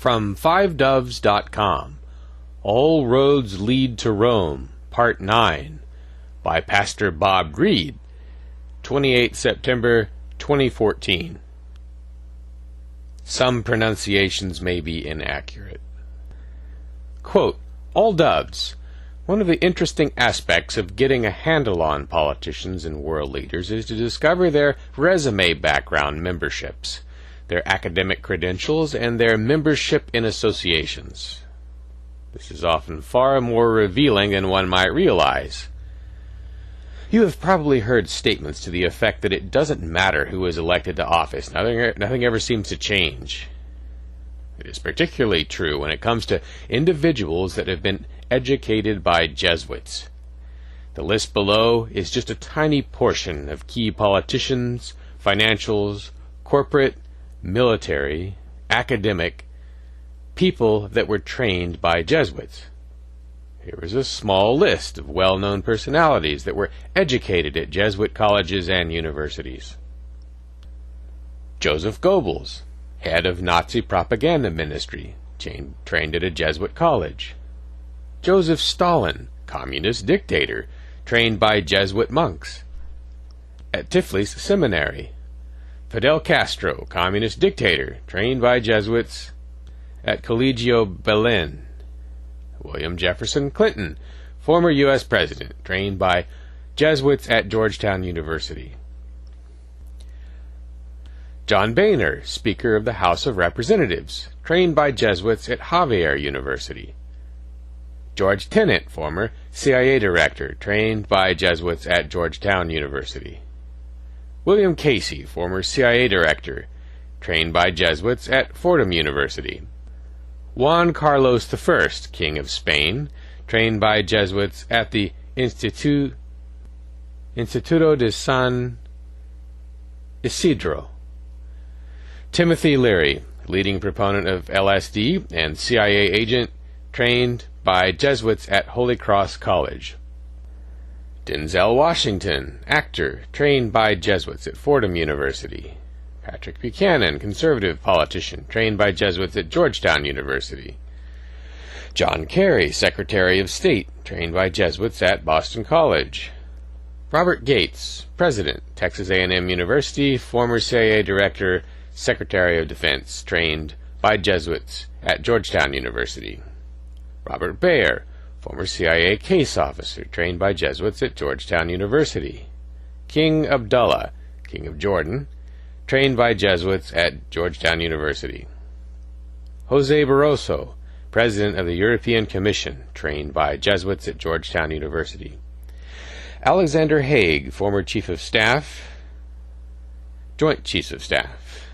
From fivedoves.com, All Roads Lead to Rome, Part 9, by Pastor Bob Greed, 28 September 2014. Some pronunciations may be inaccurate. Quote, all doves. One of the interesting aspects of getting a handle on politicians and world leaders is to discover their resume background memberships, their academic credentials, and their membership in associations. This is often far more revealing than one might realize. You have probably heard statements to the effect that it doesn't matter who is elected to office. Nothing ever seems to change. It is particularly true when it comes to individuals that have been educated by Jesuits. The list below is just a tiny portion of key politicians, financials, corporate, military, academic, people that were trained by Jesuits. Here is a small list of well-known personalities that were educated at Jesuit colleges and universities. Joseph Goebbels, head of Nazi propaganda ministry, trained at a Jesuit college. Joseph Stalin, communist dictator, trained by Jesuit monks at Tiflis Seminary. Fidel Castro, communist dictator, trained by Jesuits at Colegio Belen. William Jefferson Clinton, former U.S. president, trained by Jesuits at Georgetown University. John Boehner, Speaker of the House of Representatives, trained by Jesuits at Xavier University. George Tenet, former CIA Director, trained by Jesuits at Georgetown University. William Casey, former CIA Director, trained by Jesuits at Fordham University. Juan Carlos I, King of Spain, trained by Jesuits at the Instituto de San Isidro. Timothy Leary, leading proponent of LSD and CIA agent, trained by Jesuits at Holy Cross College. Denzel Washington, actor, trained by Jesuits at Fordham University. Patrick Buchanan, conservative politician, trained by Jesuits at Georgetown University. John Kerry, Secretary of State, trained by Jesuits at Boston College. Robert Gates, President, Texas A&M University, former CIA Director, Secretary of Defense, trained by Jesuits at Georgetown University. Robert Baer, former CIA case officer, trained by Jesuits at Georgetown University. King Abdullah, King of Jordan, trained by Jesuits at Georgetown University. Jose Barroso, President of the European Commission, trained by Jesuits at Georgetown University. Alexander Haig, former Chief of Staff, Joint Chiefs of Staff,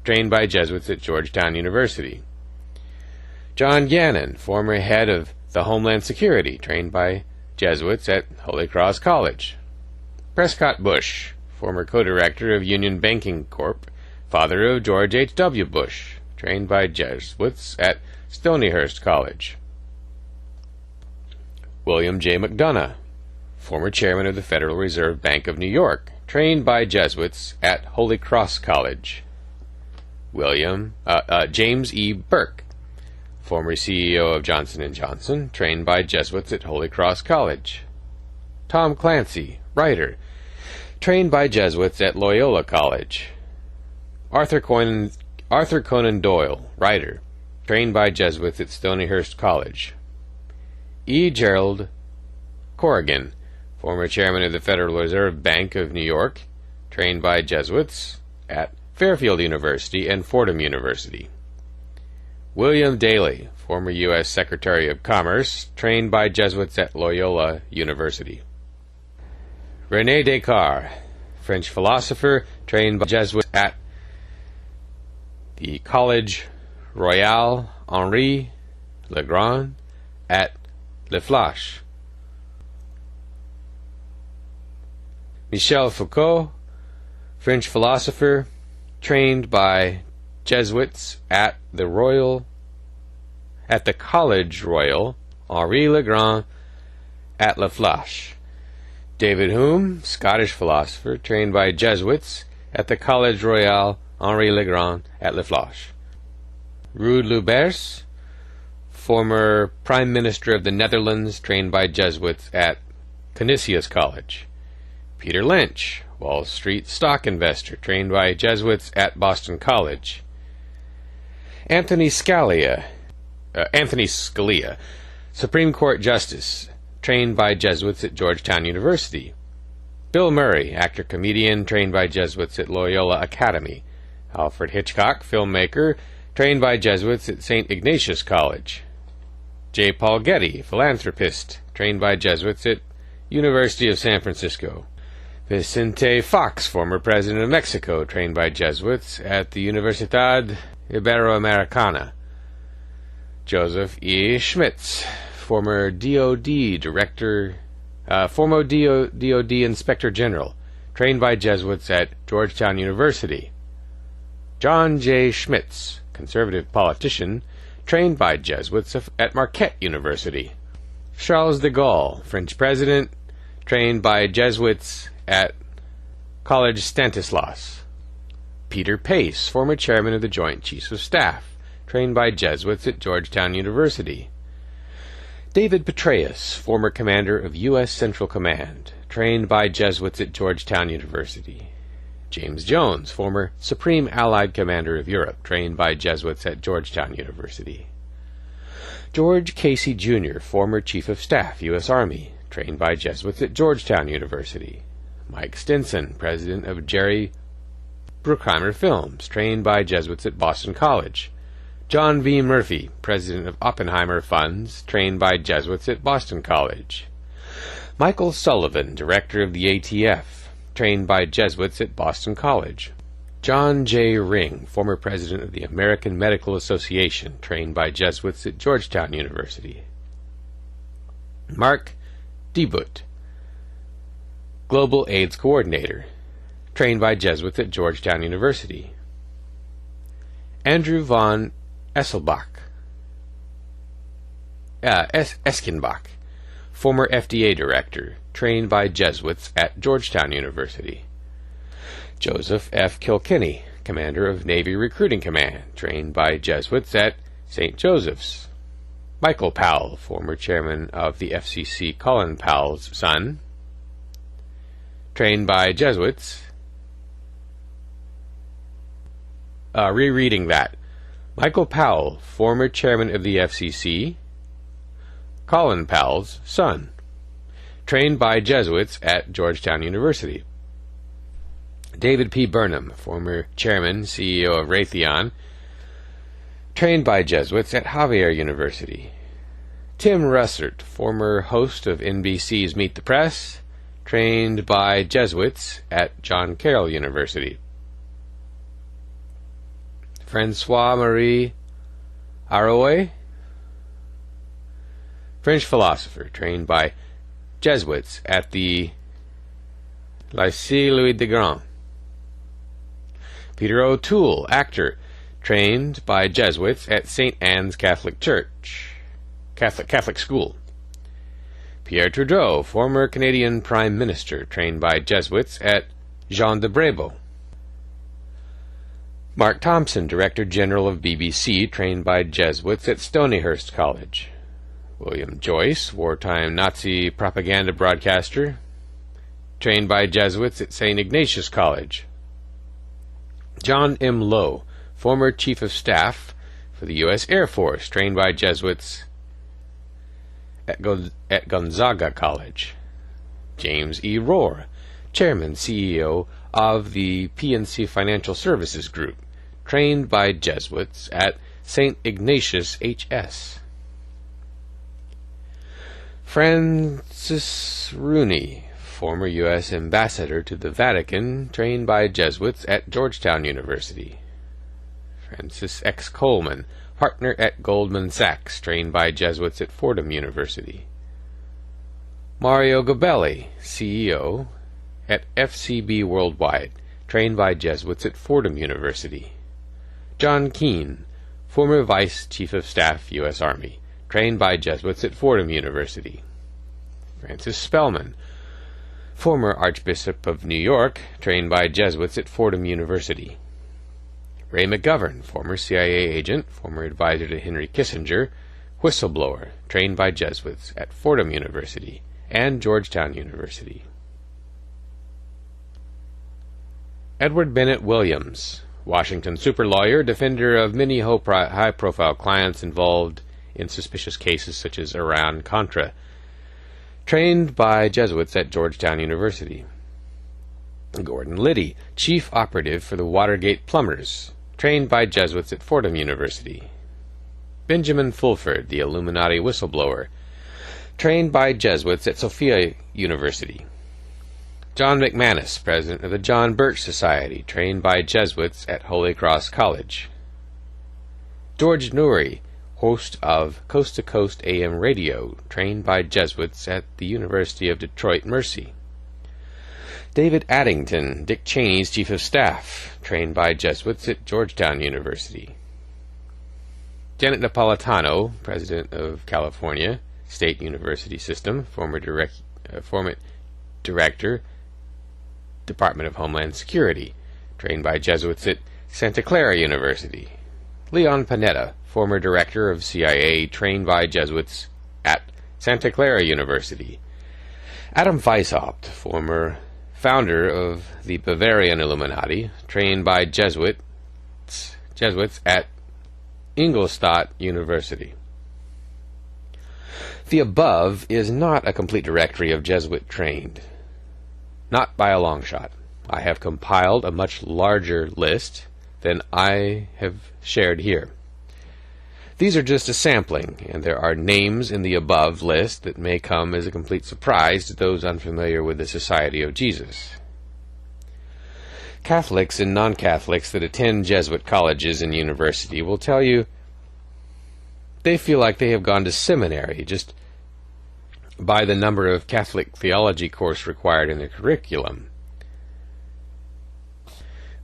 trained by Jesuits at Georgetown University. John Gannon, former head of the Homeland Security, trained by Jesuits at Holy Cross College. Prescott Bush, former co-director of Union Banking Corp., father of George H.W. Bush, trained by Jesuits at Stonyhurst College. William J. McDonough, former chairman of the Federal Reserve Bank of New York, trained by Jesuits at Holy Cross College. James E. Burke, former CEO of Johnson & Johnson, trained by Jesuits at Holy Cross College. Tom Clancy, writer, trained by Jesuits at Loyola College. Arthur Conan Doyle, writer, trained by Jesuits at Stonyhurst College. E. Gerald Corrigan, former chairman of the Federal Reserve Bank of New York, trained by Jesuits at Fairfield University and Fordham University. William Daley, former U.S. Secretary of Commerce, trained by Jesuits at Loyola University. René Descartes, French philosopher, trained by Jesuits at the Collège Royal Henri Le Grand at Les Flèches. Michel Foucault, French philosopher, trained by Jesuits at the College Royal Henri Le Grand at Les Flèches. David Hume, Scottish philosopher, trained by Jesuits at the College Royal Henri Le Grand at Les Flèches. Ruud Lubbers, former Prime Minister of the Netherlands, trained by Jesuits at Canisius College. Peter Lynch, Wall Street stock investor, trained by Jesuits at Boston College. Anthony Scalia, Supreme Court Justice, trained by Jesuits at Georgetown University. Bill Murray, actor-comedian, trained by Jesuits at Loyola Academy. Alfred Hitchcock, filmmaker, trained by Jesuits at St. Ignatius College. J. Paul Getty, philanthropist, trained by Jesuits at University of San Francisco. Vicente Fox, former president of Mexico, trained by Jesuits at the Universidad Iberoamericana. Joseph E. Schmitz, former DoD Inspector General, trained by Jesuits at Georgetown University. John J. Schmitz, conservative politician, trained by Jesuits at Marquette University. Charles de Gaulle, French president, trained by Jesuits at College Stanislas. Peter Pace, former chairman of the Joint Chiefs of Staff, trained by Jesuits at Georgetown University. David Petraeus, former commander of U.S. Central Command, trained by Jesuits at Georgetown University. James Jones, former Supreme Allied Commander of Europe, trained by Jesuits at Georgetown University. George Casey Jr., former Chief of Staff, U.S. Army, trained by Jesuits at Georgetown University. Mike Stinson, president of Jerry Bruckheimer Films, trained by Jesuits at Boston College. John V. Murphy, president of Oppenheimer Funds, trained by Jesuits at Boston College. Michael Sullivan, director of the ATF, trained by Jesuits at Boston College. John J. Ring, former president of the American Medical Association, trained by Jesuits at Georgetown University. Mark Debut, global AIDS coordinator, trained by Jesuits at Georgetown University. Andrew von Eskenbach, former FDA director, trained by Jesuits at Georgetown University. Joseph F. Kilkenny, commander of Navy Recruiting Command, trained by Jesuits at St. Joseph's. Michael Powell, former chairman of the FCC, Colin Powell's son, trained by Jesuits. Rereading that. Michael Powell, former chairman of the FCC, Colin Powell's son, trained by Jesuits at Georgetown University. David P. Burnham, former chairman, CEO of Raytheon, trained by Jesuits at Xavier University. Tim Russert, former host of NBC's Meet the Press, trained by Jesuits at John Carroll University. Francois-Marie Arouet, French philosopher, trained by Jesuits at the Lycée Louis de Grand. Peter O'Toole, actor, trained by Jesuits at St. Anne's Catholic School. Pierre Trudeau, former Canadian Prime Minister, trained by Jesuits at Jean de Brébeuf. Mark Thompson, Director General of BBC, trained by Jesuits at Stonyhurst College. William Joyce, wartime Nazi propaganda broadcaster, trained by Jesuits at St. Ignatius College. John M. Lowe, former Chief of Staff for the U.S. Air Force, trained by Jesuits at Gonzaga College. James E. Rohr, Chairman, CEO of the PNC Financial Services Group, trained by Jesuits at St. Ignatius H.S. Francis Rooney, former U.S. Ambassador to the Vatican, trained by Jesuits at Georgetown University. Francis X. Coleman, partner at Goldman Sachs, trained by Jesuits at Fordham University. Mario Gabelli, CEO at FCB Worldwide, trained by Jesuits at Fordham University. John Keane, former Vice Chief of Staff, U.S. Army, trained by Jesuits at Fordham University. Francis Spellman, former Archbishop of New York, trained by Jesuits at Fordham University. Ray McGovern, former CIA agent, former advisor to Henry Kissinger, whistleblower, trained by Jesuits at Fordham University and Georgetown University. Edward Bennett Williams, Washington super lawyer, defender of many high-profile clients involved in suspicious cases such as Iran-Contra, trained by Jesuits at Georgetown University. Gordon Liddy, chief operative for the Watergate Plumbers, trained by Jesuits at Fordham University. Benjamin Fulford, the Illuminati whistleblower, trained by Jesuits at Sophia University. John McManus, president of the John Birch Society, trained by Jesuits at Holy Cross College. George Noory, host of Coast to Coast AM radio, trained by Jesuits at the University of Detroit Mercy. David Addington, Dick Cheney's chief of staff, trained by Jesuits at Georgetown University. Janet Napolitano, president of California State University System, former director, Department of Homeland Security, trained by Jesuits at Santa Clara University. Leon Panetta, former director of CIA, trained by Jesuits at Santa Clara University. Adam Weishaupt, former founder of the Bavarian Illuminati, trained by Jesuits at Ingolstadt University. The above is not a complete directory of Jesuit trained. Not by a long shot. I have compiled a much larger list than I have shared here. These are just a sampling, and there are names in the above list that may come as a complete surprise to those unfamiliar with the Society of Jesus. Catholics and non-Catholics that attend Jesuit colleges and university will tell you they feel like they have gone to seminary just by the number of Catholic theology course required in their curriculum.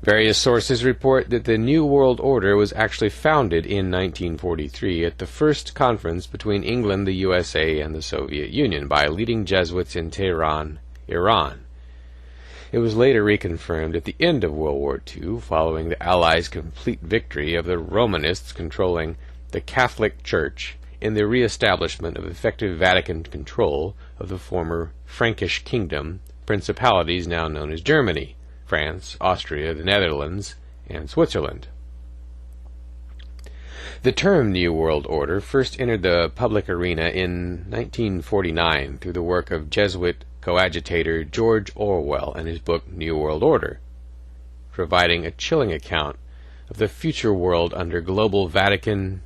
Various sources report that the New World Order was actually founded in 1943 at the first conference between England, the USA, and the Soviet Union by leading Jesuits in Tehran, Iran. It was later reconfirmed at the end of World War II, following the Allies' complete victory of the Romanists controlling the Catholic Church in the re-establishment of effective Vatican control of the former Frankish kingdom, principalities now known as Germany, France, Austria, the Netherlands, and Switzerland. The term New World Order first entered the public arena in 1949 through the work of Jesuit coadjutor George Orwell and his book New World Order, providing a chilling account of the future world under global Vatican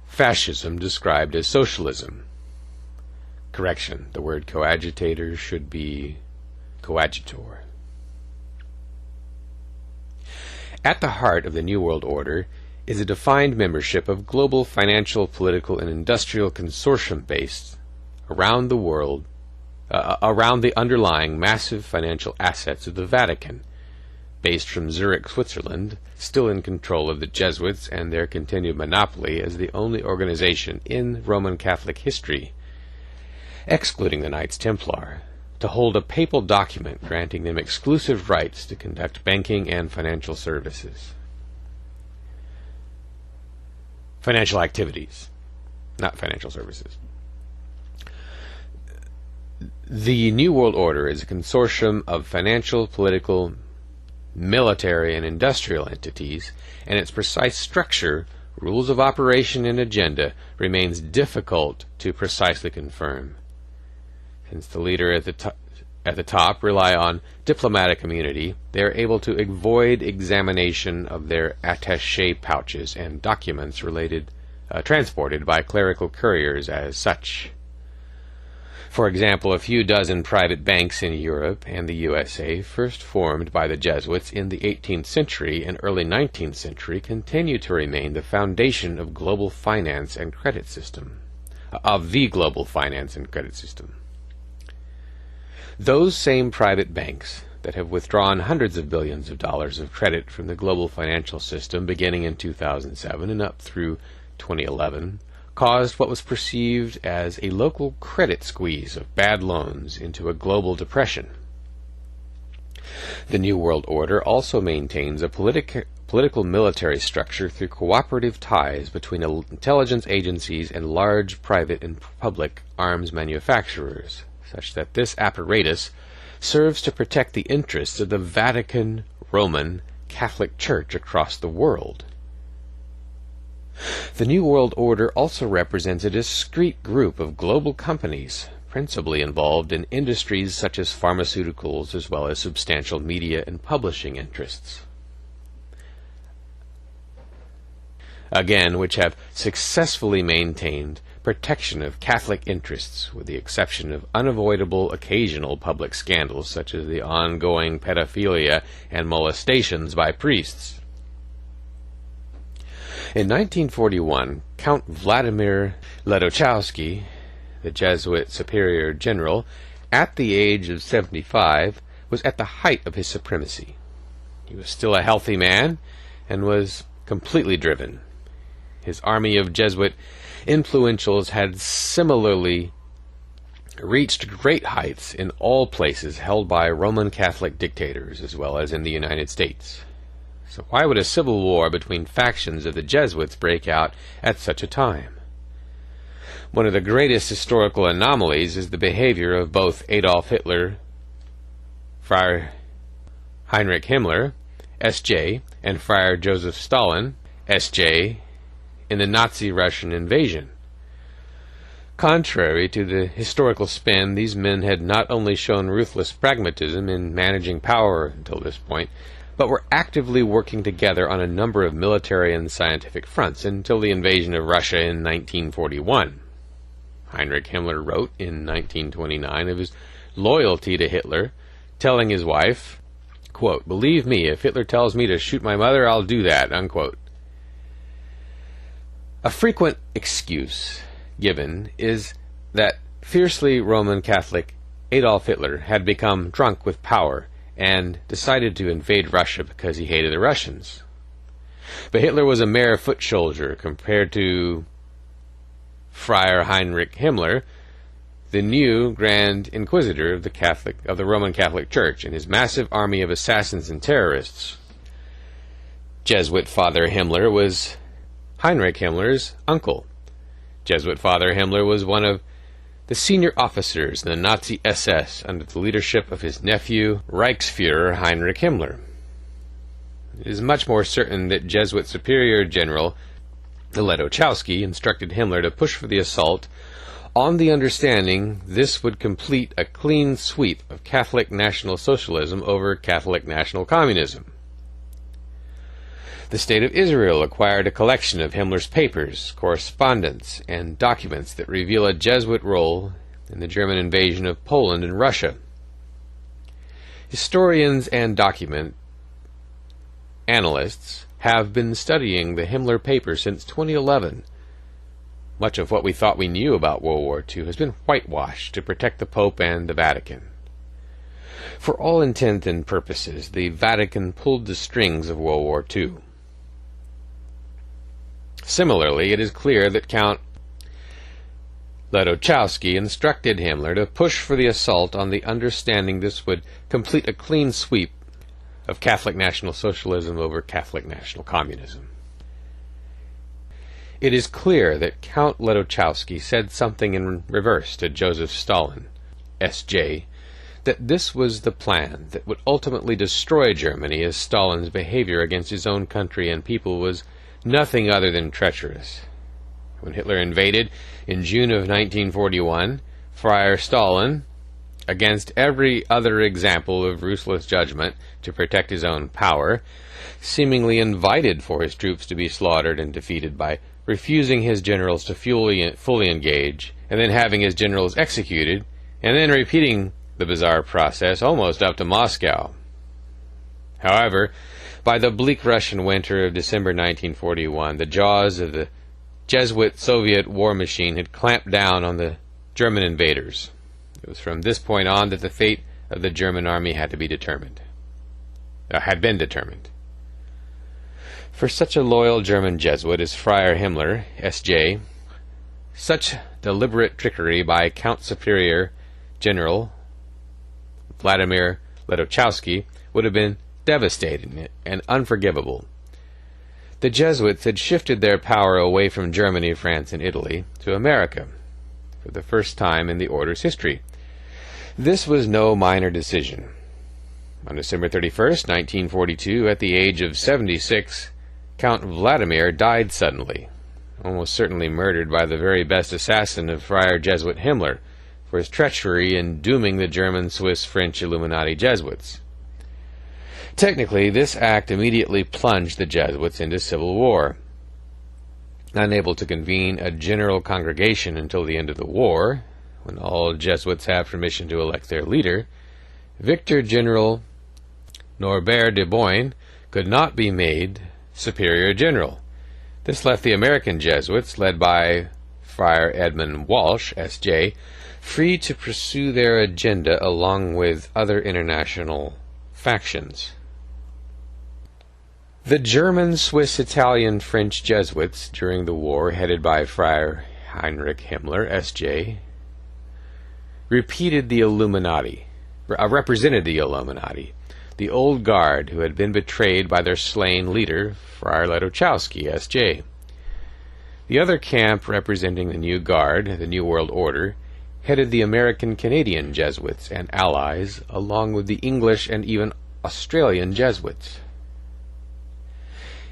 fascism described as socialism. Correction, the word coadjutor should be coadjutor. At the heart of the New World Order is a defined membership of global financial, political, and industrial consortium based around the world, around the underlying massive financial assets of the Vatican, based from Zurich, Switzerland, still in control of the Jesuits and their continued monopoly as the only organization in Roman Catholic history, excluding the Knights Templar, to hold a papal document granting them exclusive rights to conduct banking and financial services. Financial activities, not financial services. The New World Order is a consortium of financial, political, military, and industrial entities, and its precise structure, rules of operation, and agenda remains difficult to precisely confirm. Since the leader at the top rely on diplomatic immunity, they are able to avoid examination of their attaché pouches and documents transported by clerical couriers as such. For example, a few dozen private banks in Europe and the USA, first formed by the Jesuits in the 18th century and early 19th century, continue to remain the foundation of global finance and credit system, Those same private banks that have withdrawn hundreds of billions of dollars of credit from the global financial system beginning in 2007 and up through 2011 caused what was perceived as a local credit squeeze of bad loans into a global depression. The New World Order also maintains a political military structure through cooperative ties between intelligence agencies and large private and public arms manufacturers, such that this apparatus serves to protect the interests of the Vatican Roman Catholic Church across the world. The New World Order also represents a discrete group of global companies, principally involved in industries such as pharmaceuticals as well as substantial media and publishing interests. Again, which have successfully maintained protection of Catholic interests, with the exception of unavoidable occasional public scandals such as the ongoing pedophilia and molestations by priests. In 1941, Count Vladimir Ledachowski, the Jesuit superior general, at the age of 75, was at the height of his supremacy. He was still a healthy man and was completely driven. His army of Jesuit influentials had similarly reached great heights in all places held by Roman Catholic dictators, as well as in the United States. So why would a civil war between factions of the Jesuits break out at such a time? One of the greatest historical anomalies is the behavior of both Adolf Hitler, Friar Heinrich Himmler, S.J., and Friar Joseph Stalin, S.J., in the Nazi Russian invasion. Contrary to the historical spin, these men had not only shown ruthless pragmatism in managing power until this point, but were actively working together on a number of military and scientific fronts until the invasion of Russia in 1941. Heinrich Himmler wrote in 1929 of his loyalty to Hitler, telling his wife, quote, "Believe me, if Hitler tells me to shoot my mother, I'll do that," unquote. A frequent excuse given is that fiercely Roman Catholic Adolf Hitler had become drunk with power and decided to invade Russia because he hated the Russians. But Hitler was a mere foot soldier compared to Friar Heinrich Himmler, the new Grand Inquisitor of the Roman Catholic Church, and his massive army of assassins and terrorists. Jesuit Father Himmler was Heinrich Himmler's uncle. Jesuit Father Himmler was one of the senior officers in the Nazi SS under the leadership of his nephew, Reichsfuhrer Heinrich Himmler. It is much more certain that Jesuit Superior General Ledachowski instructed Himmler to push for the assault on the understanding this would complete a clean sweep of Catholic National Socialism over Catholic National Communism. The State of Israel acquired a collection of Himmler's papers, correspondence, and documents that reveal a Jesuit role in the German invasion of Poland and Russia. Historians and document analysts have been studying the Himmler papers since 2011. Much of what we thought we knew about World War II has been whitewashed to protect the Pope and the Vatican. For all intent and purposes, the Vatican pulled the strings of World War II. Similarly, it is clear that Count Ledachowski instructed Himmler to push for the assault on the understanding this would complete a clean sweep of Catholic National Socialism over Catholic National Communism. It is clear that Count Ledachowski said something in reverse to Joseph Stalin, S.J., that this was the plan that would ultimately destroy Germany, as Stalin's behavior against his own country and people was nothing other than treacherous. When Hitler invaded in June of 1941, Friar Stalin, against every other example of ruthless judgment to protect his own power, seemingly invited for his troops to be slaughtered and defeated by refusing his generals to fully engage, and then having his generals executed, and then repeating the bizarre process almost up to Moscow. However, by the bleak Russian winter of December 1941, the jaws of the Jesuit-Soviet war machine had clamped down on the German invaders. It was from this point on that the fate of the German army had been determined. For such a loyal German Jesuit as Friar Himmler, S.J., such deliberate trickery by Count Superior General Vladimir Ledachowski would have been devastating and unforgivable. The Jesuits had shifted their power away from Germany, France, and Italy to America for the first time in the order's history. This was no minor decision. On December 31st, 1942, at the age of 76, Count Vladimir died suddenly, almost certainly murdered by the very best assassin of Friar Jesuit Himmler for his treachery in dooming the German, Swiss, French Illuminati Jesuits. Technically, this act immediately plunged the Jesuits into civil war. Unable to convene a general congregation until the end of the war, when all Jesuits have permission to elect their leader, Victor General Norbert de Boyne could not be made Superior General. This left the American Jesuits, led by Friar Edmund Walsh, S.J., free to pursue their agenda along with other international factions. The German, Swiss, Italian, French Jesuits during the war, headed by Friar Heinrich Himmler, S.J., represented the Illuminati, the old guard who had been betrayed by their slain leader, Friar Ladouchowski, S.J. The other camp, representing the New Guard, the New World Order, headed the American-Canadian Jesuits and allies, along with the English and even Australian Jesuits.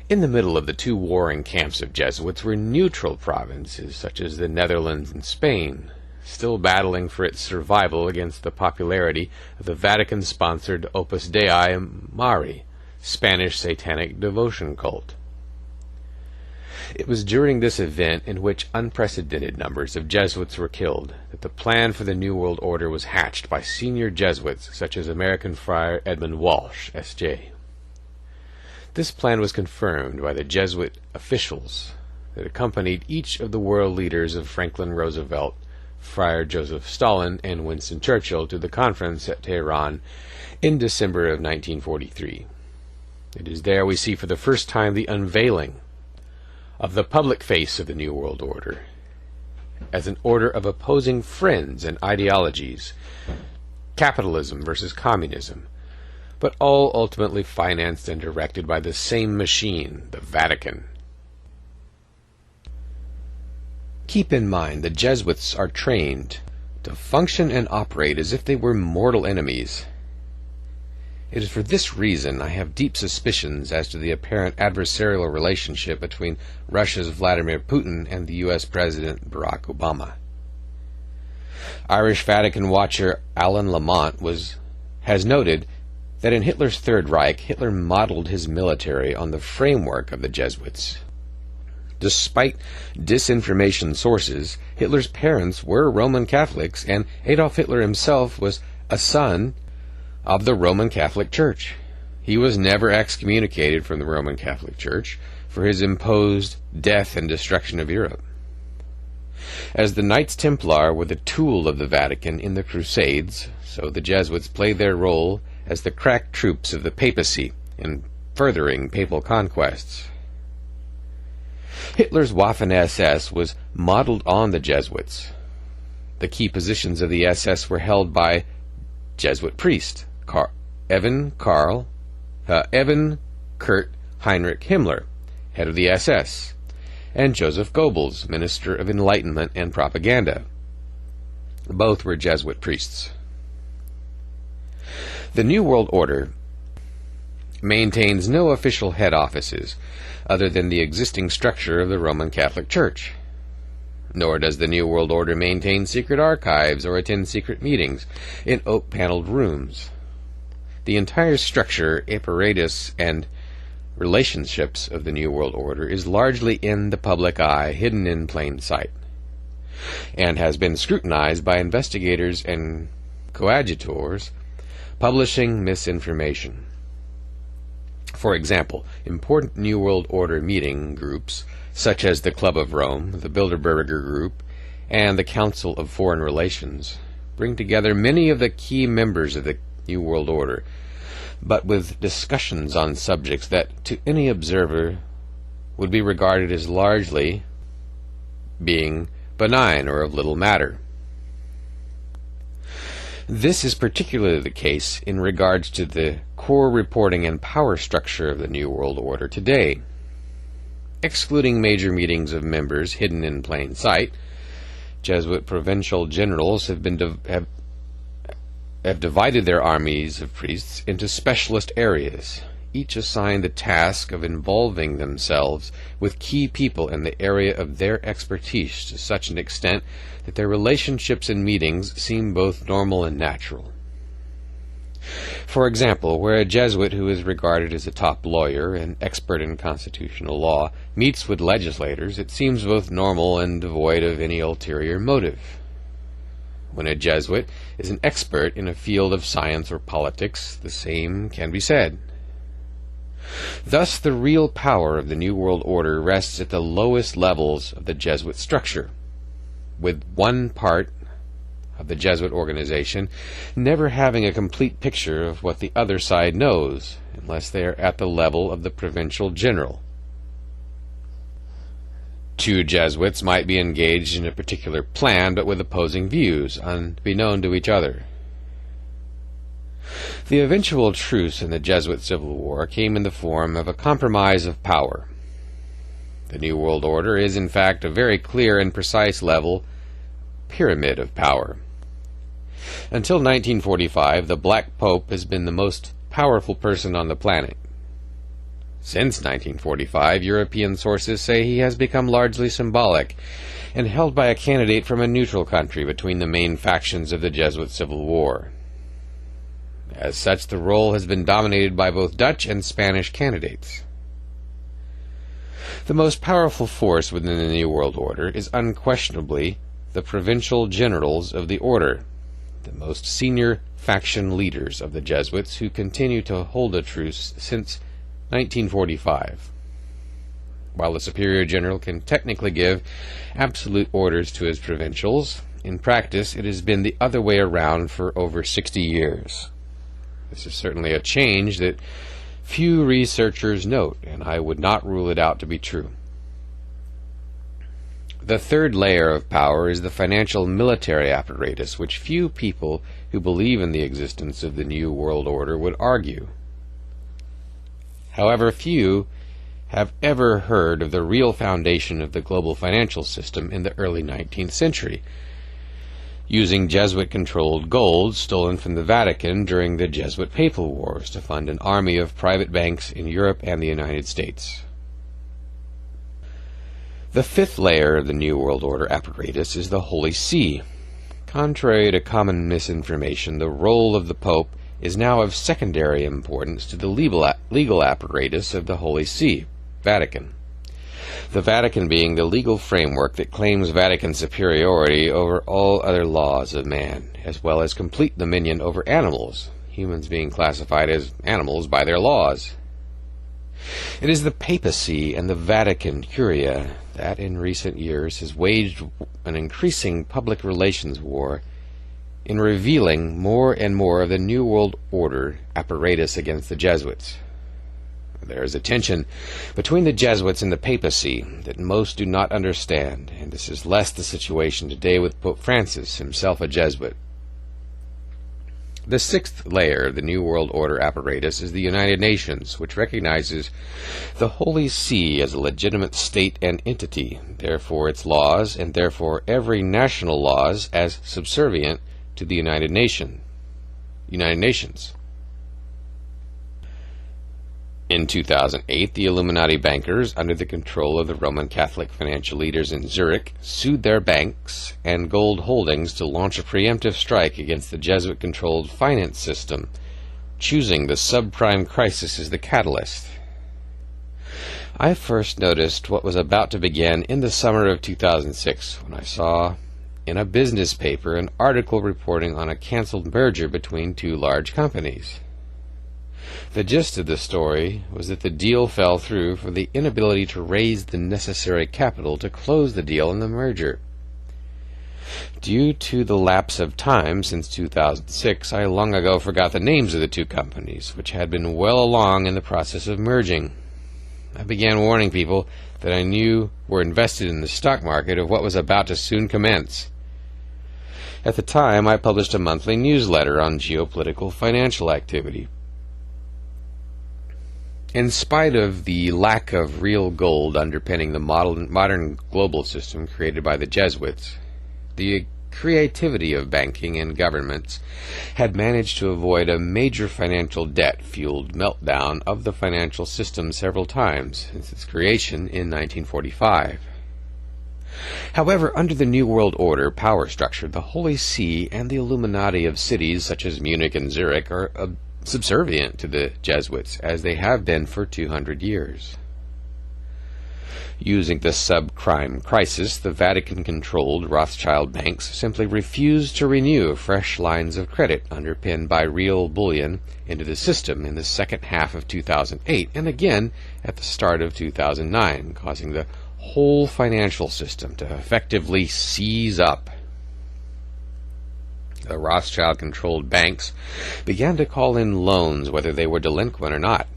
In the middle of the two warring camps of Jesuits were neutral provinces such as the Netherlands and Spain, still battling for its survival against the popularity of the Vatican-sponsored Opus Dei Mari, Spanish satanic devotion cult. It was during this event, in which unprecedented numbers of Jesuits were killed, that the plan for the New World Order was hatched by senior Jesuits such as American Friar Edmund Walsh, S.J. This plan was confirmed by the Jesuit officials that accompanied each of the world leaders of Franklin Roosevelt, Friar Joseph Stalin, and Winston Churchill to the conference at Tehran in December of 1943. It is there we see for the first time the unveiling of the public face of the New World Order as an order of opposing friends and ideologies, capitalism versus communism, but all ultimately financed and directed by the same machine, the Vatican. Keep in mind, the Jesuits are trained to function and operate as if they were mortal enemies. It is for this reason I have deep suspicions as to the apparent adversarial relationship between Russia's Vladimir Putin and the U.S. President Barack Obama. Irish Vatican watcher Alan Lamont has noted that in Hitler's Third Reich, Hitler modeled his military on the framework of the Jesuits. Despite disinformation sources, Hitler's parents were Roman Catholics, and Adolf Hitler himself was a son of the Roman Catholic Church. He was never excommunicated from the Roman Catholic Church for his imposed death and destruction of Europe. As the Knights Templar were the tool of the Vatican in the Crusades, so the Jesuits played their role as the crack troops of the papacy in furthering papal conquests. Hitler's Waffen-SS was modeled on the Jesuits. The key positions of the SS were held by Jesuit priest Evan Kurt Heinrich Himmler, head of the SS, and Joseph Goebbels, Minister of Enlightenment and Propaganda. Both were Jesuit priests. The New World Order maintains no official head offices other than the existing structure of the Roman Catholic Church. Nor does the New World Order maintain secret archives or attend secret meetings in oak-paneled rooms. The entire structure, apparatus, and relationships of the New World Order is largely in the public eye, hidden in plain sight, and has been scrutinized by investigators and coadjutors publishing misinformation. For example, important New World Order meeting groups, such as the Club of Rome, the Bilderberger Group, and the Council of Foreign Relations, bring together many of the key members of the New World Order, but with discussions on subjects that, to any observer, would be regarded as largely being benign or of little matter. This is particularly the case in regards to the core reporting and power structure of the New World Order today. Excluding major meetings of members hidden in plain sight, Jesuit provincial generals have divided their armies of priests into specialist areas, each assigned the task of involving themselves with key people in the area of their expertise to such an extent that their relationships and meetings seem both normal and natural. For example, where a Jesuit who is regarded as a top lawyer and expert in constitutional law meets with legislators, it seems both normal and devoid of any ulterior motive. When a Jesuit is an expert in a field of science or politics, the same can be said. Thus, the real power of the New World Order rests at the lowest levels of the Jesuit structure, with one part of the Jesuit organization never having a complete picture of what the other side knows, unless they are at the level of the provincial general. Two Jesuits might be engaged in a particular plan, but with opposing views, unbeknown to each other. The eventual truce in the Jesuit Civil War came in the form of a compromise of power. The New World Order is, in fact, a very clear and precise level pyramid of power. Until 1945, the Black Pope has been the most powerful person on the planet. Since 1945, European sources say he has become largely symbolic and held by a candidate from a neutral country between the main factions of the Jesuit Civil War. As such, the role has been dominated by both Dutch and Spanish candidates. The most powerful force within the New World Order is unquestionably the provincial generals of the order, the most senior faction leaders of the Jesuits who continue to hold a truce since 1945. While the superior general can technically give absolute orders to his provincials, in practice it has been the other way around for over 60 years. This is certainly a change that few researchers note, and I would not rule it out to be true. The third layer of power is the financial military apparatus, which few people who believe in the existence of the New World Order would argue. However, few have ever heard of the real foundation of the global financial system in the early 19th century, using Jesuit-controlled gold stolen from the Vatican during the Jesuit Papal Wars to fund an army of private banks in Europe and the United States. The fifth layer of the New World Order apparatus is the Holy See. Contrary to common misinformation, the role of the Pope is now of secondary importance to the legal apparatus of the Holy See, Vatican. The Vatican being the legal framework that claims Vatican superiority over all other laws of man, as well as complete dominion over animals, humans being classified as animals by their laws. It is the papacy and the Vatican Curia that in recent years has waged an increasing public relations war in revealing more and more of the New World Order apparatus against the Jesuits. There is a tension between the Jesuits and the papacy that most do not understand, and this is less the situation today with Pope Francis, himself a Jesuit. The sixth layer of the New World Order apparatus is the United Nations, which recognizes the Holy See as a legitimate state and entity, therefore its laws, and therefore every national laws, as subservient to the United Nations. In 2008, the Illuminati bankers, under the control of the Roman Catholic financial leaders in Zurich, sued their banks and gold holdings to launch a preemptive strike against the Jesuit-controlled finance system, choosing the subprime crisis as the catalyst. I first noticed what was about to begin in the summer of 2006 when I saw in a business paper an article reporting on a canceled merger between two large companies. The gist of the story was that the deal fell through for the inability to raise the necessary capital to close the deal in the merger. Due to the lapse of time since 2006, I long ago forgot the names of the two companies, which had been well along in the process of merging. I began warning people that I knew were invested in the stock market of what was about to soon commence. At the time, I published a monthly newsletter on geopolitical financial activity. In spite of the lack of real gold underpinning the modern global system created by the Jesuits, the creativity of banking and governments had managed to avoid a major financial debt-fueled meltdown of the financial system several times since its creation in 1945. However, under the New World Order power structure, the Holy See and the Illuminati of cities such as Munich and Zurich are subservient to the Jesuits, as they have been for 200 years. Using the subprime crisis, the Vatican-controlled Rothschild banks simply refused to renew fresh lines of credit underpinned by real bullion into the system in the second half of 2008 and again at the start of 2009, causing the whole financial system to effectively seize up. The Rothschild-controlled banks began to call in loans whether they were delinquent or not.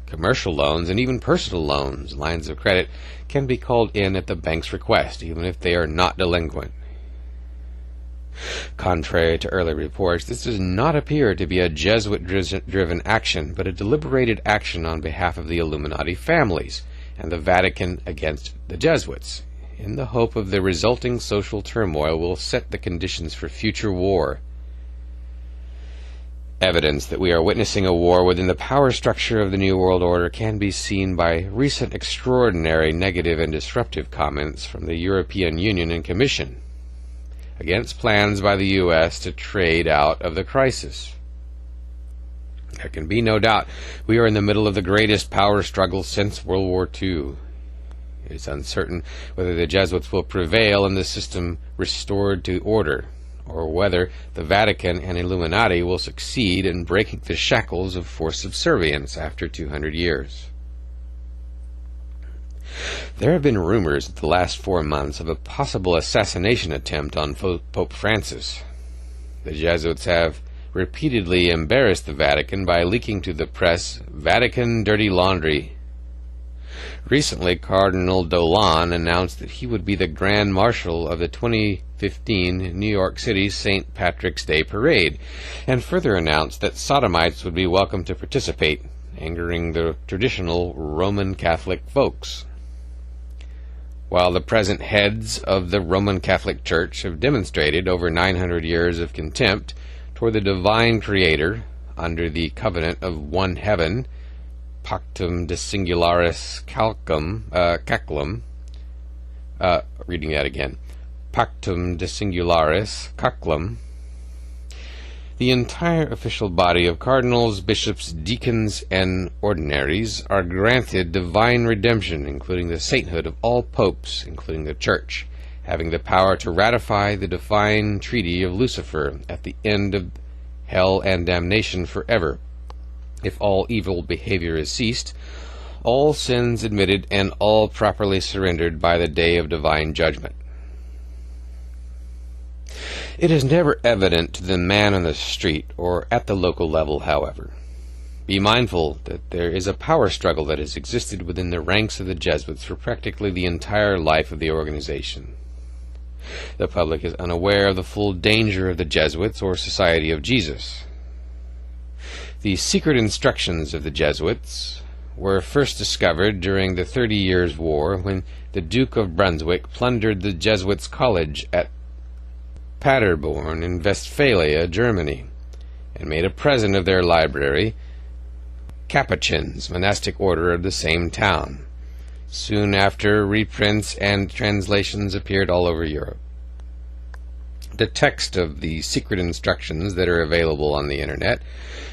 Commercial loans and even personal loans, lines of credit, can be called in at the bank's request, even if they are not delinquent. Contrary to early reports, this does not appear to be a Jesuit-driven action, but a deliberated action on behalf of the Illuminati families and the Vatican against the Jesuits, in the hope of the resulting social turmoil will set the conditions for future war. Evidence that we are witnessing a war within the power structure of the New World Order can be seen by recent extraordinary negative and disruptive comments from the European Union and Commission against plans by the U.S. to trade out of the crisis. There can be no doubt we are in the middle of the greatest power struggle since World War II. It is uncertain whether the Jesuits will prevail and the system restored to order, or whether the Vatican and Illuminati will succeed in breaking the shackles of forced subservience after 200 years. There have been rumors in the last 4 months of a possible assassination attempt on Pope Francis. The Jesuits have repeatedly embarrassed the Vatican by leaking to the press Vatican dirty laundry. Recently, Cardinal Dolan announced that he would be the Grand Marshal of the 2015 New York City St. Patrick's Day Parade, and further announced that sodomites would be welcome to participate, angering the traditional Roman Catholic folks. While the present heads of the Roman Catholic Church have demonstrated over 900 years of contempt toward the divine Creator under the covenant of one heaven, Pactum de Singularis Caelum, reading that again, Pactum de Singularis Caelum, the entire official body of cardinals, bishops, deacons, and ordinaries are granted divine redemption, including the sainthood of all popes, including the Church, having the power to ratify the divine treaty of Lucifer at the end of hell and damnation forever, if all evil behavior is ceased, all sins admitted, and all properly surrendered by the day of divine judgment. It is never evident to the man on the street or at the local level, however. Be mindful that there is a power struggle that has existed within the ranks of the Jesuits for practically the entire life of the organization. The public is unaware of the full danger of the Jesuits or Society of Jesus. The secret instructions of the Jesuits were first discovered during the 30 Years' War, when the Duke of Brunswick plundered the Jesuits' college at Paderborn in Westphalia, Germany, and made a present of their library, Capuchins, monastic order of the same town. Soon after, reprints and translations appeared all over Europe. The text of the secret instructions that are available on the internet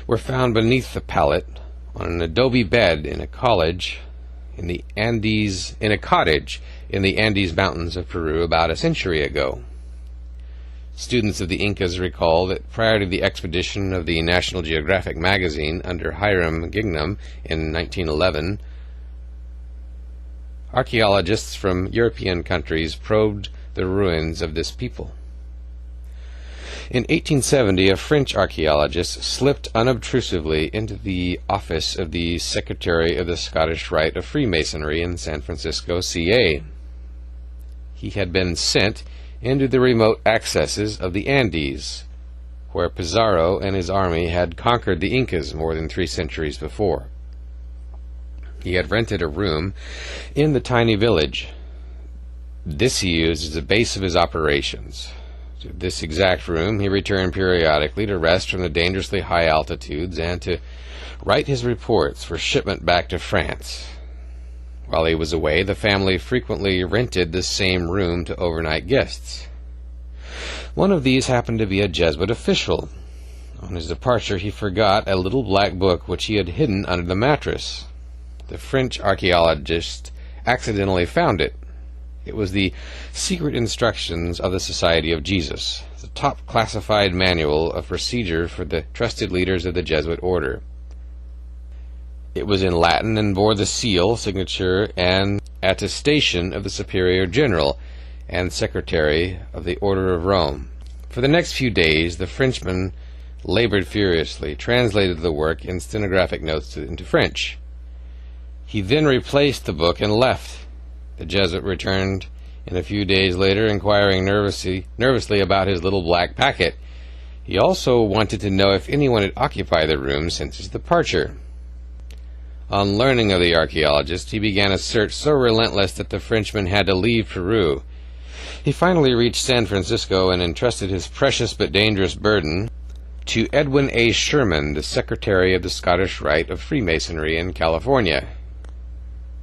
were found beneath the pallet on an adobe bed in a cottage in the Andes Mountains of Peru about a century ago. Students of the Incas recall that prior to the expedition of the National Geographic magazine under Hiram Gingham in 1911, archaeologists from European countries probed the ruins of this people. In 1870, a French archaeologist slipped unobtrusively into the office of the Secretary of the Scottish Rite of Freemasonry in San Francisco, CA. He had been sent into the remote accesses of the Andes, where Pizarro and his army had conquered the Incas more than 3 centuries before. He had rented a room in the tiny village. This he used as the base of his operations. To this exact room he returned periodically to rest from the dangerously high altitudes and to write his reports for shipment back to France. While he was away, the family frequently rented this same room to overnight guests. One of these happened to be a Jesuit official. On his departure, he forgot a little black book which he had hidden under the mattress. The French archaeologist accidentally found it. It was the Secret Instructions of the Society of Jesus, the top classified manual of procedure for the trusted leaders of the Jesuit order. It was in Latin and bore the seal, signature, and attestation of the Superior General and Secretary of the Order of Rome. For the next few days, the Frenchman labored furiously, translated the work in stenographic notes into French. He then replaced the book and left. The Jesuit returned a few days later, inquiring nervously about his little black packet. He also wanted to know if anyone had occupied the room since his departure. On learning of the archaeologist, he began a search so relentless that the Frenchman had to leave Peru. He finally reached San Francisco and entrusted his precious but dangerous burden to Edwin A. Sherman, the Secretary of the Scottish Rite of Freemasonry in California.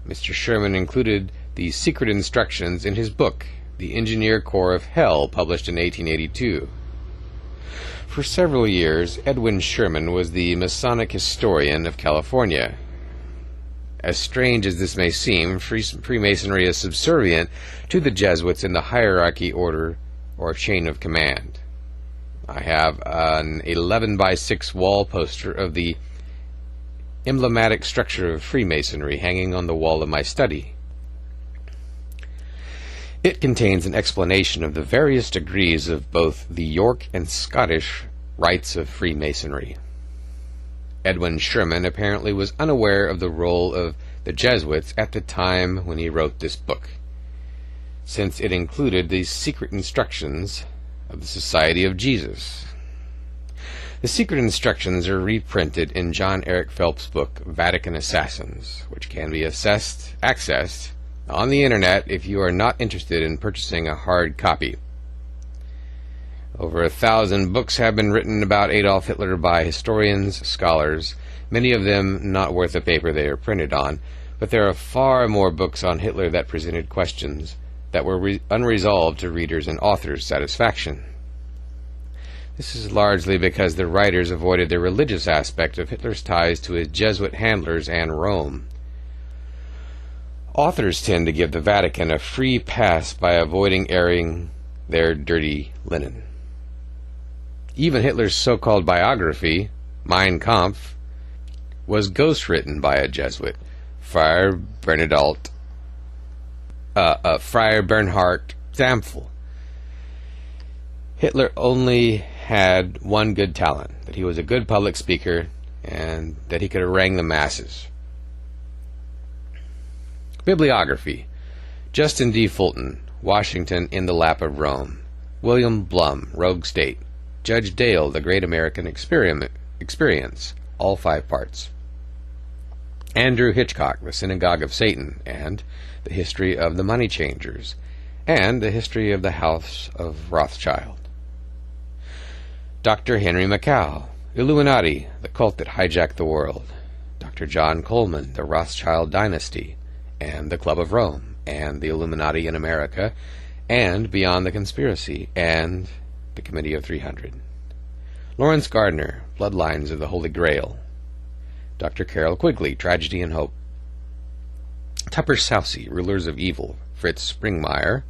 Mr. Sherman included the secret instructions in his book, The Engineer Corps of Hell, published in 1882. For several years, Edwin Sherman was the Masonic historian of California. As strange as this may seem, Freemasonry is subservient to the Jesuits in the hierarchy, order, or chain of command. I have an 11-by-6 wall poster of the emblematic structure of Freemasonry hanging on the wall of my study. It contains an explanation of the various degrees of both the York and Scottish rites of Freemasonry. Edwin Sherman apparently was unaware of the role of the Jesuits at the time when he wrote this book, since it included the secret instructions of the Society of Jesus. The secret instructions are reprinted in John Eric Phelps' book, Vatican Assassins, which can be accessed on the internet if you are not interested in purchasing a hard copy. Over 1,000 books have been written about Adolf Hitler by historians, scholars, many of them not worth the paper they are printed on, but there are far more books on Hitler that presented questions that were unresolved to readers' and authors' satisfaction. This is largely because the writers avoided the religious aspect of Hitler's ties to his Jesuit handlers and Rome. Authors tend to give the Vatican a free pass by avoiding airing their dirty linen. Even Hitler's so-called biography, Mein Kampf, was ghostwritten by a Jesuit, Friar Bernhard Zampfel. Hitler only had one good talent, that he was a good public speaker and that he could harangue the masses. Bibliography: Justin D. Fulton, Washington in the Lap of Rome. William Blum, Rogue State. Judge Dale, The Great American Experience, all 5 parts. Andrew Hitchcock, The Synagogue of Satan, and The History of the Money Changers, and The History of the House of Rothschild. Dr. Henry Macau, Illuminati, The Cult That Hijacked the World. Dr. John Coleman, The Rothschild Dynasty, and The Club of Rome, and The Illuminati in America, and Beyond the Conspiracy, and The Committee of 300. Lawrence Gardner, Bloodlines of the Holy Grail. Dr. Carroll Quigley, Tragedy and Hope. Tupper Southey, Rulers of Evil. Fritz Springmeier,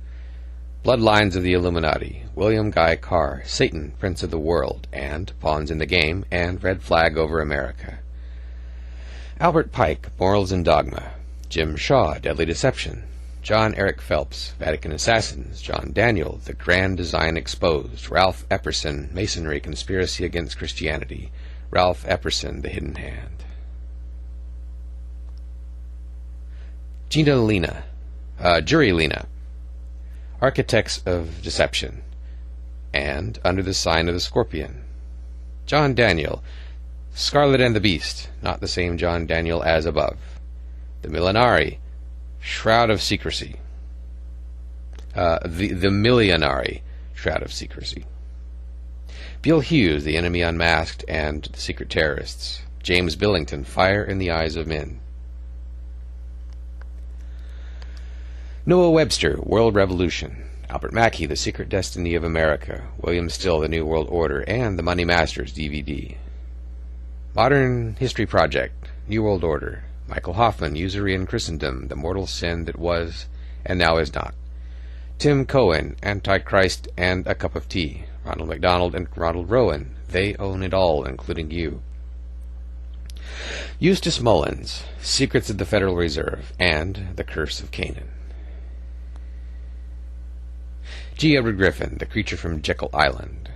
Bloodlines of the Illuminati. William Guy Carr, Satan, Prince of the World, and Pawns in the Game, and Red Flag Over America. Albert Pike, Morals and Dogma. Jim Shaw, Deadly Deception. John Eric Phelps, Vatican Assassins. John Daniel, The Grand Design Exposed. Ralph Epperson, Masonry, Conspiracy Against Christianity. Ralph Epperson, The Hidden Hand. Jury Lena, Architects of Deception, and Under the Sign of the Scorpion. John Daniel, Scarlet and the Beast, not the same John Daniel as above. The Millenari, Shroud of Secrecy. The Millenari, Shroud of Secrecy. Bill Hughes, The Enemy Unmasked, and The Secret Terrorists. James Billington, Fire in the Eyes of Men. Noah Webster, World Revolution. Albert Mackey, The Secret Destiny of America. William Still, The New World Order, and The Money Masters DVD. Modern History Project, New World Order. Michael Hoffman, Usury in Christendom, The Mortal Sin That Was and Now Is Not. Tim Cohen, Antichrist and a Cup of Tea. Ronald McDonald and Ronald Rowan, They Own It All, Including You. Eustace Mullins, Secrets of the Federal Reserve, and The Curse of Canaan. G. Edward Griffin, The Creature from Jekyll Island.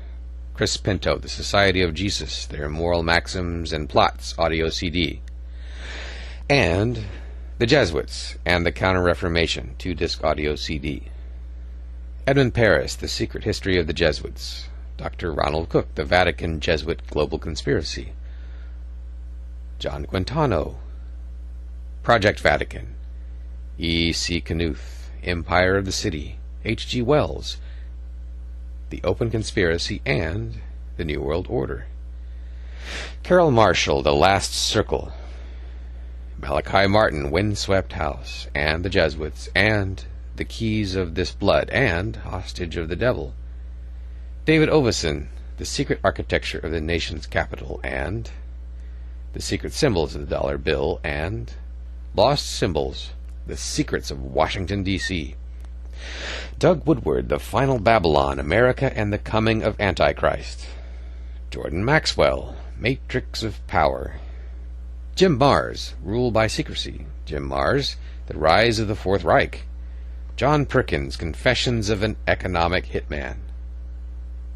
Chris Pinto, The Society of Jesus, Their Moral Maxims and Plots, audio CD. And The Jesuits and the Counter-Reformation, 2-disc audio CD. Edmund Paris, The Secret History of the Jesuits. Dr. Ronald Cook, The Vatican Jesuit Global Conspiracy. John Quintano, Project Vatican. E. C. Knuth, Empire of the City. H. G. Wells, The Open Conspiracy and The New World Order. Carol Marshall, The Last Circle. Malachi Martin, Windswept House, and The Jesuits, and The Keys of This Blood, and Hostage of the Devil. David Oveson, The Secret Architecture of the Nation's Capital, and The Secret Symbols of the Dollar Bill, and Lost Symbols, The Secrets of Washington, D.C. Doug Woodward, The Final Babylon, America and the Coming of Antichrist. Jordan Maxwell, Matrix of Power. Jim Marrs, Rule by Secrecy. Jim Marrs, The Rise of the Fourth Reich. John Perkins, Confessions of an Economic Hitman.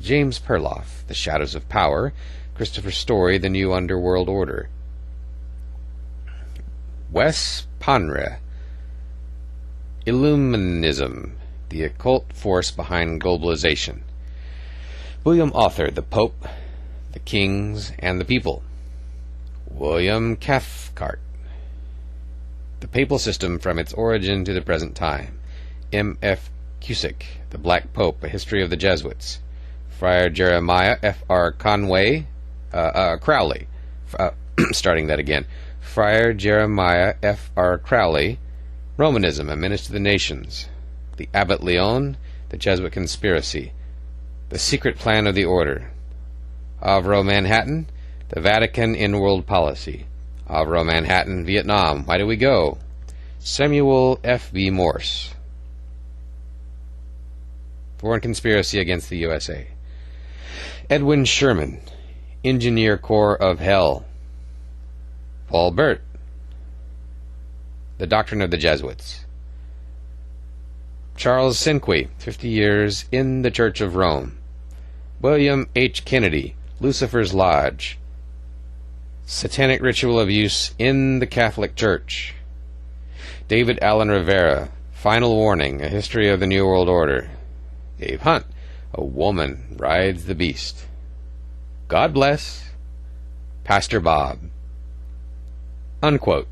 James Perloff, The Shadows of Power. Christopher Story, The New Underworld Order. Wes Ponre, Illuminism, The Occult Force Behind Globalization. William Author, The Pope, the Kings, and the People. William Cathcart, The Papal System from Its Origin to the Present Time. M. F. Cusick, The Black Pope, A History of the Jesuits. Friar Jeremiah F. R. Crowley, starting that again. Friar Jeremiah F. R. Crowley, Romanism, A Menace to the Nations. The Abbot Leon, The Jesuit Conspiracy. The Secret Plan of the Order. Avro Manhattan, The Vatican in World Policy. Avro Manhattan, Vietnam, Why Do We Go? Samuel F. B. Morse, Foreign Conspiracy Against the USA. Edwin Sherman, Engineer Corps of Hell. Paul Burt, The Doctrine of the Jesuits. Charles Cinque, 50 Years in the Church of Rome. William H. Kennedy, Lucifer's Lodge. Satanic Ritual Abuse in the Catholic Church. David Allen Rivera, Final Warning, A History of the New World Order. Dave Hunt, A Woman Rides the Beast. God Bless, Pastor Bob. Unquote.